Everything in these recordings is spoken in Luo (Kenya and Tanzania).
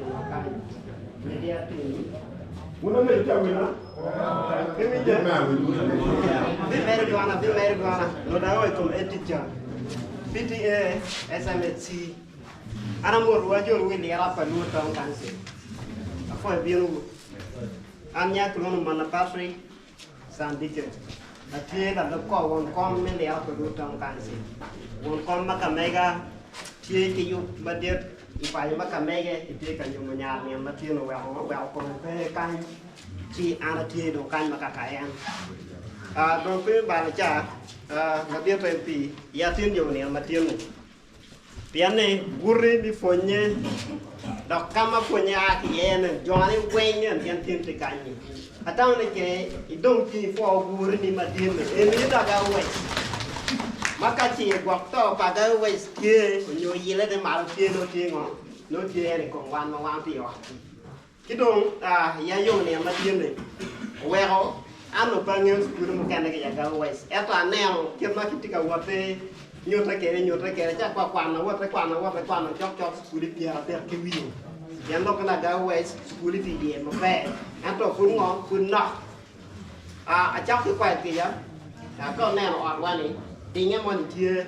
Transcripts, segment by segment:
to Wakai. Media team. Una mecha wina. Kemi jema wina. Be marijuana. No da oi kum etija. PTA SMC. Ana mo ruajo wili ala pa lu tong kanse. Afo biru. Anya kuno mana pasri sandike. Atie da ko won kom me le ala pa lu tong kanse. Won kom makamega tie ki yu badet ipai makamege tie kan yu nya ni matio no wa ko pe kan chi ana tie do kan makakayan. Don pe ba cha ngadia tempi ya tin yu ni matio ni. Piane gurri di Pwonye dok kama Pwonye aki yene jone Weng yan tin te kanyi. Atang ne ke idong ti fo gurri ni matio ni eni da ga wes. Makachi gwakto pa ga wes tie nyo yile de mal tie no tie ngo no tie ni kong wan ma wan ti wa. Kidong ya yo ni matio ni. Wero ano pangyo skuru mo kana ga ga wes. Eto anel kema kitika wate nyota kere cha kwa na wata chok skuli pia per ke wiyo yan lo kana ga wes skuli ti die mo pe ato kun ngo kun no a chok ki kwa ti ya ko ne no wani tinga mon tie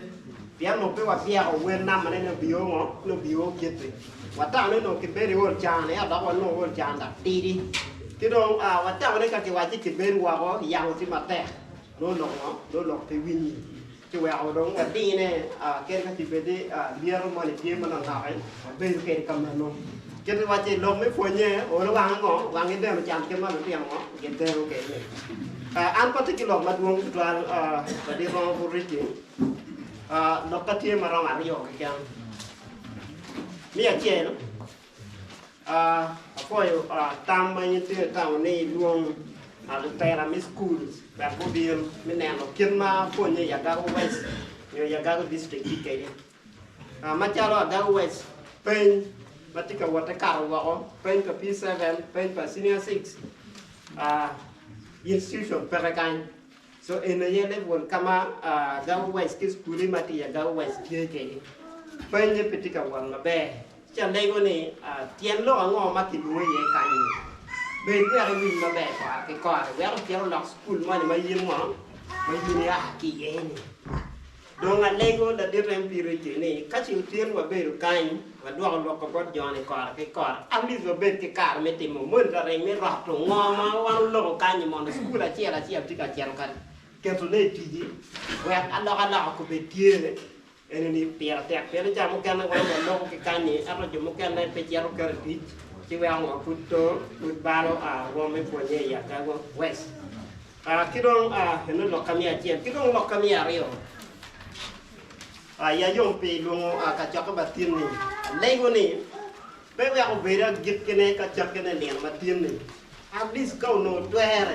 pia no pe wa pia o wen na mane no bio kete wata no ke beri wor cha ne ada wa no wor cha da ti di ki dong wata ne ka ke wa ti ke beri wa go yang ti mate no te winiที่ว่าเอาดงแบบนี้เนี่ยเกณฑ์ก็จะเป็นที่เลี้ยงมันเลี้ยงมันหนักไอ้เป็นเกณฑ์กำเนิดลงเกณฑ์ว่าจะลงไม่ควรเนี่ยโอ้ระวังงอวางเงินเดือนมันจำเกณฑ์มันเตียงงอเกณฑ์เดือนโอเคเลยอันปฏิกิริยามาดวงกลางประเดี๋ยวเราพูดจริงนกกระเทียมมาเราหาประโยชน์กันมีอย่างเช่นพอตามไปยืนเตือนตามนี่ดวงแต่ละมิสคูลแบบพวกเดียวไม่แน่หรอกขึ้นมาพวกนี้อยากได้เวสอยากได้ดิสตริกที่เกี่ยมาจากเราได้เวสเป็นมาที่กับวัดการว่าเป็นกับP7เป็นกับSenior 6 institution เป็นกัน so เอ็นยังเล่นวนกามาได้เวสที่สกูลมาที่อยากได้เวสเกี่ยเป็นยังเป็นที่กับวันละแบบจะเล่นวันนี้เทียนโลกงอมาที่ดูยังกันเบนเวอร์วินมาแบบว่าไอ้ก่อนเวลาเที่ยวหลักสกุลมันมายืนหมองมายืนเนี่ยกี่เย็นดวงอะไรก็ได้เรียนปีริจินี่ข้าชิวเทียนว่าเบรุกันว่าดวงโลกก็ย้อนไอ้ก่อนไอ้ก่อนอันนี้ว่าเบนที่การไม่ติดมืออะไรไม่รับตรงงอมาวันโลกกันอยู่มองสกุลเชียร์ที่กับเชียร์กันแกตัวเล็กทีนี้เวลาอันเราก็ไปเที่ยวเอ็นนี่เปียร์แต่เปียร์จะมุกันว่าโลกกันนี่อะไรจะมุกันได้ไปเที่ยวกันที่ที่ว่าหัวพุทโธพุทบาโลรวมไม่ควรเนี่ยอยากจะว่าเวสคิดว่าเห็นหลอกคำนี้เจียนคิดว่าหลอกคำนี้อะไรอ่ะยาโยมปีลงกระจกบัดทีนี่เล็กกว่านี้เป็นว่าเอาเวลาเก็บกันเนี่ยกระจกกันเนี่ยบัดทีนี่อันนี้ก็โน้ตด้วยอะไร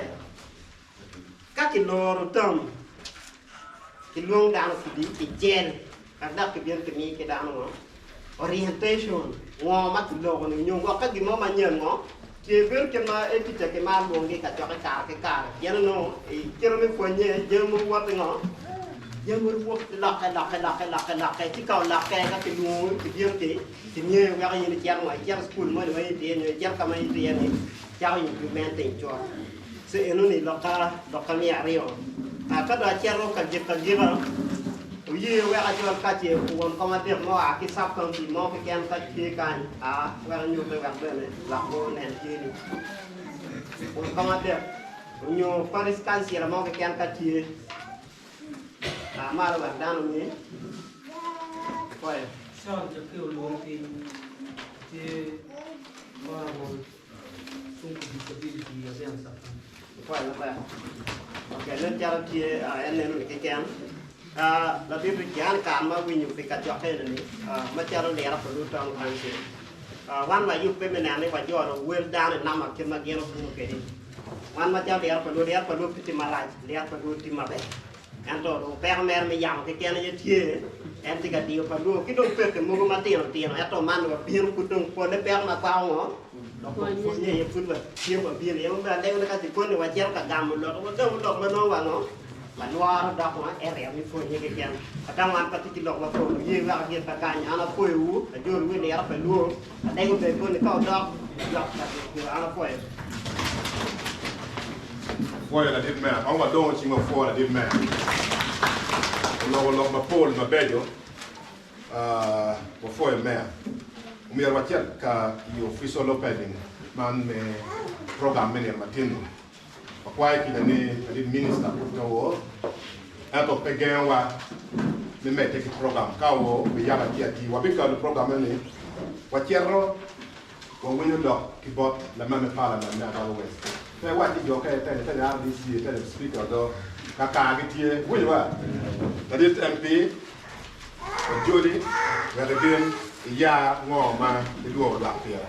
ก็กิโลรถตั้มกิโลดังสิดีกิเจนกับดักกิเบียนกิมีกิดังเนาะorientation งอมาถึงโลกนี่ยงก็ก็กินมาเยอะเนาะเจ็บเรื่องกันมาเอติจะกันมาลงกี่กระจกกายันโน่เจ้าไม่ควรเนี่ยเจ้ามือวัดเนาะเจ้ามือวัดหลักที่เก่าหลักแกก็ติดงูติดเยอะติดเนี่ยเวลาอยู่ในเจ้าหน่วยเจ้าสกุลมันไม่เรียนเจ้าก็ไม่เรียนนี่เจ้าอยู่แมนติงจัวซึ่งอันนี้หลักมีอะไรอ่ะก็ได้เจ้าเรากันเจ็บยี่เวลาจะกัดเจ็บวนเข้ามาเทียบว่าคิดซับตรงที่มองไปแกนกัดเทียกันเวลาอยู่ไปแบบเดิมเลยหลักโบแนนทีนี่วนเข้ามาเทียบอยู่ปาริสกันเสียมองไปแกนกัดเทียมาแล้วแบบด้านนี้ไปชอบจะเกี่ยวรวมทีที่ว่ามันส่งดิสบิลิตี้อะไรอย่างสักไปแล้วไปโอเคเรื่องจาระเทียอันนี้หนึ่งแกนเราพิจารณาการมาวิ่งอยู่ไปกระจกแค่นี้มาเจอเราเลี้ยงเราดูตรงทางสิวันมาอยู่เป็นแนวในวันย่อเราเวลด้านนำมาขึ้นมาเกี่ยวกับพวกนี้วันมาเจอเลี้ยงไปดูพิธีมาลายเลี้ยงไปดูที่มาแบบอันตัวเราแปลงแมรไม่ยำแค่นั้นจะเที่ยอันที่กระดิ่งไปดูคิดดูเพื่อถึงมุกมาเตียนอันตัวมันแบบเพียงคุณตรงคนได้แปลงมาเปล่าเหรอเราคนเนี่ยพูดแบบเพียงแบบเพียงเลี้ยงแบบเด็กมันก็ติดคนในวันเจ้ากับดำหมดเลยมันก็มันดอกมันน้องว่าเนาะ Manuar dah mana area ni Pwonye kekian. Kadang mana pati kilok bapun, ye wak ye Baganda, anak Pwonye, jauh we ni apa Alur, ada yang berbun kau dah tadi anak Pwonye. Pwonye la dit mer, on va donc si mo fo la dit mer. Lo ma pol ma bello. Mo fo mer. Omyero wachet ka i official opening man me program meni matin. Pakwai ki ni di minister to ato pegen wa me mete ki program ka wo be yaba ki ati wa be ka program ni wachero wo winyo do ki bot la mame parliament na ka west. Te wa ti jo ka te RDC te speaker do ka ka gitie winyo wa. That MP Jody where again ya ngoma di do la pia